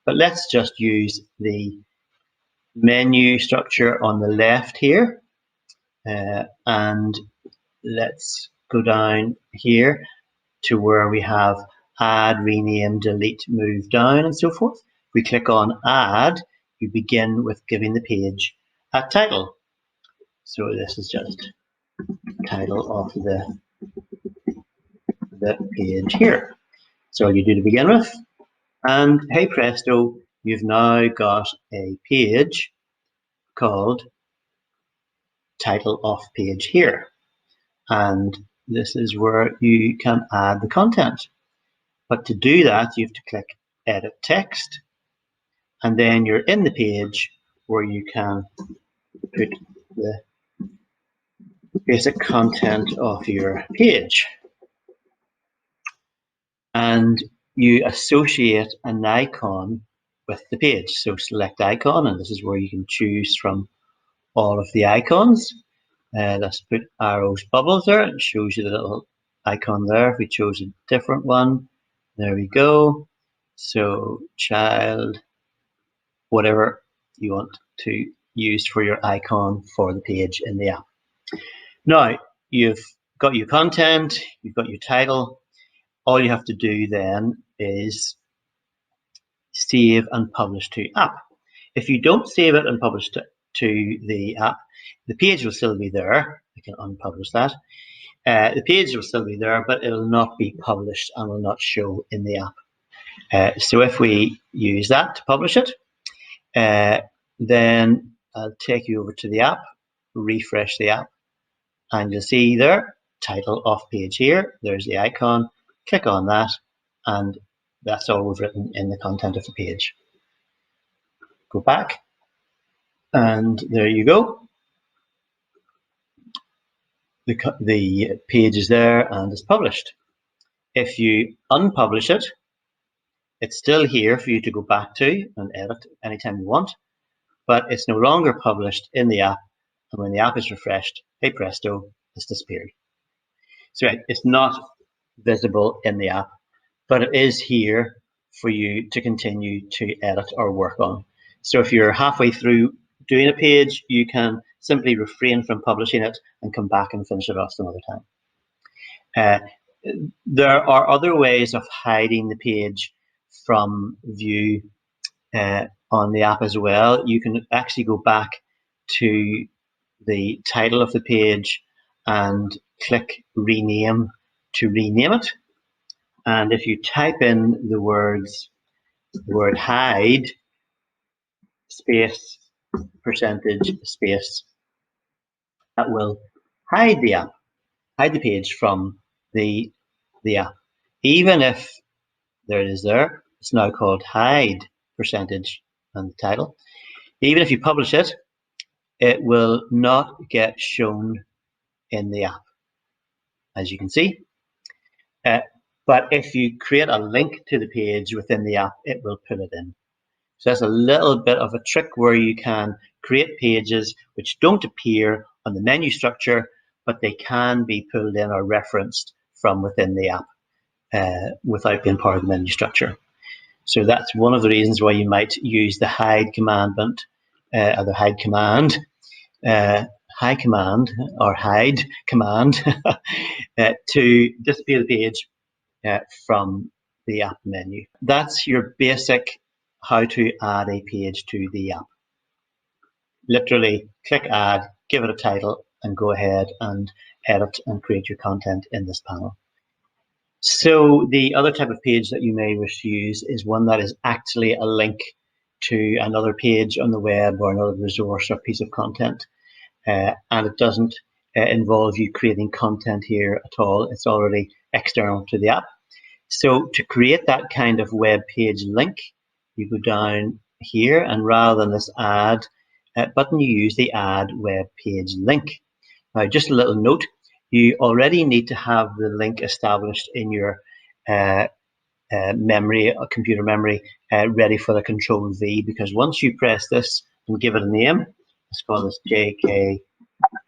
But let's just use the menu structure on the left here, and let's go down here to where we have add, rename, delete, move down, and so forth. If we click on add, you begin with giving the page a title. So this is just title of the page here. So all you do to begin with, and hey presto, you've now got a page called title of page here. And this is where you can add the content. But to do that, you have to click edit text, and then you're in the page where you can put the basic content of your page. And you associate an icon with the page. So select icon, and this is where you can choose from all of the icons. Let's put arrows bubbles there. It shows you the little icon there. If we chose a different one, there we go. So child, whatever you want to use for your icon for the page in the app. Now you've got your content, you've got your title. All you have to do then is save and publish to app. If you don't save it and publish to the app, the page will still be there. I can unpublish that. The page will still be there, but it will not be published and will not show in the app. So if we use that to publish it, then I'll take you over to the app, refresh the app, and you'll see there, title of page here. There's the icon. Click on that, and that's all we've written in the content of the page. Go back, and there you go. The page is there and it's published. If you unpublish it, it's still here for you to go back to and edit anytime you want, but it's no longer published in the app. And when the app is refreshed, hey presto, it's disappeared. So it's not visible in the app, but it is here for you to continue to edit or work on. So if you're halfway through doing a page, you can simply refrain from publishing it and come back and finish it off some other time. There are other ways of hiding the page from view on the app as well. You can actually go back to the title of the page and click rename to rename it. And if you type in the word hide space percentage space, that will hide the app, hide the page from the app. Even if there it is there, it's now called hide percentage and the title. Even if you publish it, it will not get shown in the app, as you can see. But if you create a link to the page within the app, it will put it in. So that's a little bit of a trick where you can create pages which don't appear on the menu structure, but they can be pulled in or referenced from within the app without being part of the menu structure. So that's one of the reasons why you might use the hide commandment, or the hide command, hide command or hide command to disappear the page from the app menu. That's your basic how to add a page to the app. Literally click add, give it a title, and go ahead and edit and create your content in this panel. So the other type of page that you may wish to use is one that is actually a link to another page on the web or another resource or piece of content. And it doesn't involve you creating content here at all. It's already external to the app. So to create that kind of web page link, you go down here, and rather than this add button, you use the add web page link. Now, just a little note, you already need to have the link established in your memory, computer memory, ready for the Control V, because once you press this and give it a name, let's call this JK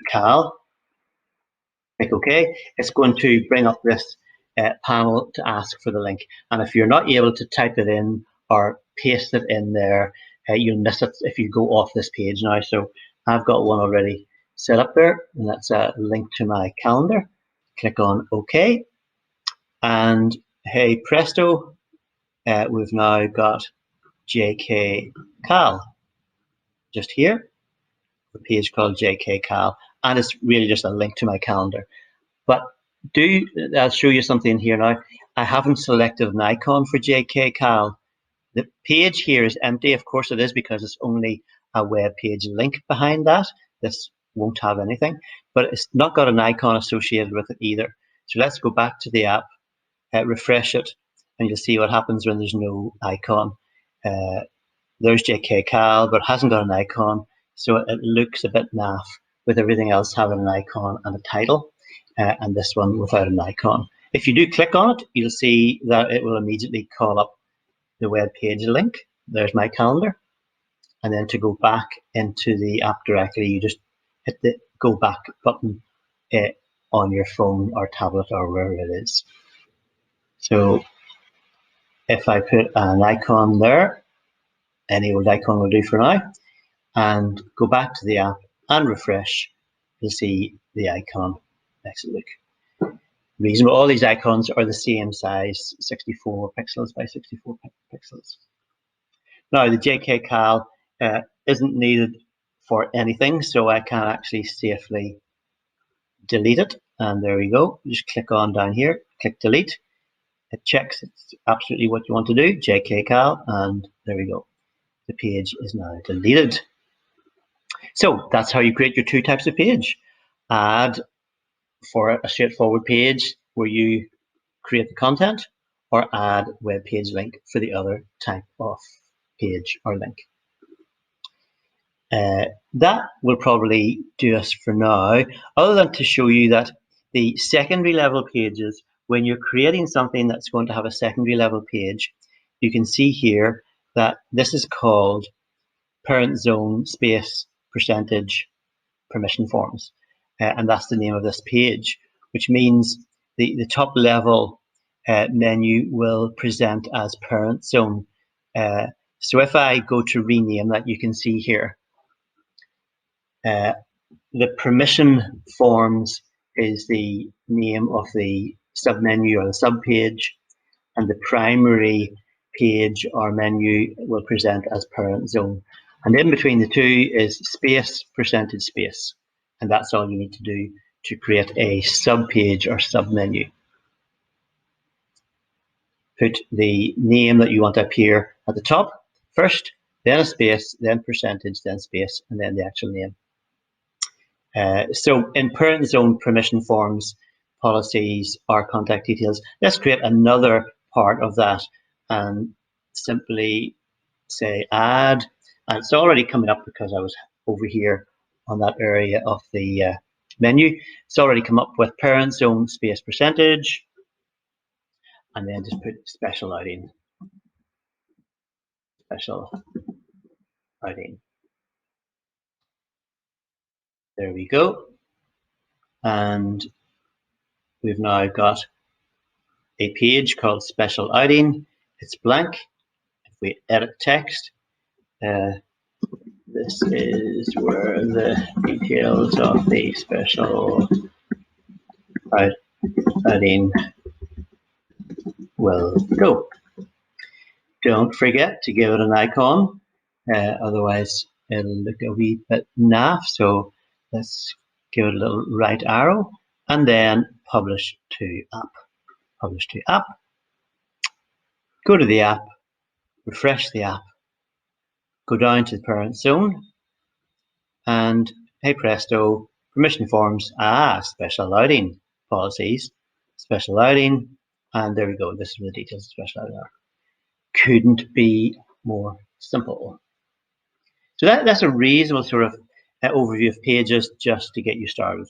Cal, click OK, it's going to bring up this panel to ask for the link. And if you're not able to type it in or paste it in there, you'll miss it if you go off this page now. So I've got one already set up there, and that's a link to my calendar. Click on OK, and hey presto, we've now got JK Cal just here, a page called JK Cal, and it's really just a link to my calendar. But I'll show you something here now. I haven't selected an icon for JK Cal. The page here is empty. Of course it is, because it's only a web page link behind that. This won't have anything, but it's not got an icon associated with it either. So let's go back to the app, refresh it, and you'll see what happens when there's no icon. There's JK Cal, but it hasn't got an icon, so it looks a bit naff with everything else having an icon and a title, and this one without an icon. If you do click on it, you'll see that it will immediately call up the web page link. There's my calendar, and then to go back into the app directly, you just hit the go back button on your phone or tablet or wherever it is. So if I put an icon there, any old icon will do for now, and go back to the app and refresh, you'll see the icon. Next look. Reasonable. All these icons are the same size, 64 pixels by 64 pixels. Now the JK Cal isn't needed for anything, so I can actually safely delete it. And there we go. Just click on down here, click delete. It checks it's absolutely what you want to do, JK Cal, and there we go. The page is now deleted. So that's how you create your two types of page. Add for a straightforward page where you create the content, or add web page link for the other type of page or link. That will probably do us for now, other than to show you that the secondary level pages, when you're creating something that's going to have a secondary level page, you can see here that this is called parent zone space percentage permission forms, and that's the name of this page, which means the top level menu will present as parent zone. So if I go to rename that, you can see here the permission forms is the name of the submenu or the subpage, and the primary page or menu will present as parent zone. And in between the two is space percentage space, and that's all you need to do to create a subpage or submenu. Put the name that you want to appear at the top first, then a space, then percentage, then space, and then the actual name. So in parent zone permission forms, policies, or contact details, let's create another part of that and simply say add, and it's already coming up because I was over here on that area of the menu. It's already come up with parent zone space percentage, and then just put special outing. Special outing. There we go. And we've now got a page called special outing. It's blank. If we edit text, this is where the details of the special outing will go. Don't forget to give it an icon, otherwise it'll look a wee bit naff. So let's give it a little right arrow, and then publish to app. Publish to app. Go to the app, refresh the app, go down to the parent zone, and hey presto, permission forms, special outing policies, special outing, and there we go. This is where the details of special outing are. Couldn't be more simple. So that's a reasonable sort of overview of pages just to get you started.